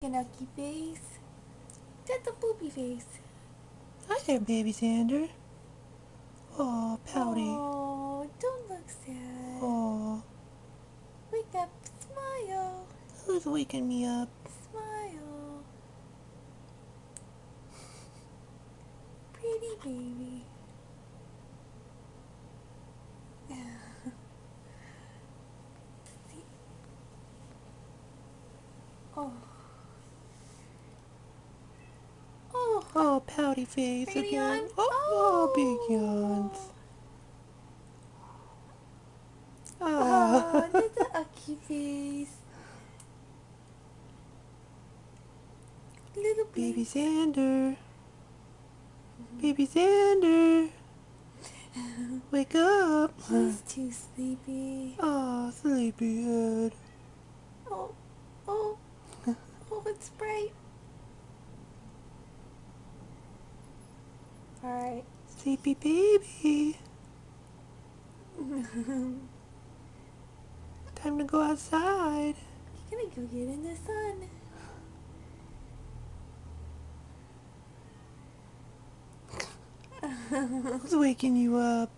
Gnocchi face. That's a poopy face. Hi there, baby Xander. Oh, pouty. Oh, don't look sad. Oh, Wake up, smile, who's waking me up? smile. Pretty baby. Oh, oh, Oh, pouty face pretty yawn. again. Oh, big Oh, yawns. oh, Ah, that's a ugly face. Little baby blink. Xander. Baby Xander. Wake up. He's too sleepy. Oh, sleepyhead. Oh, oh, oh, it's bright. Alright. Sleepy baby. You're Time to go outside. gonna go get in the sun. Who's waking you up?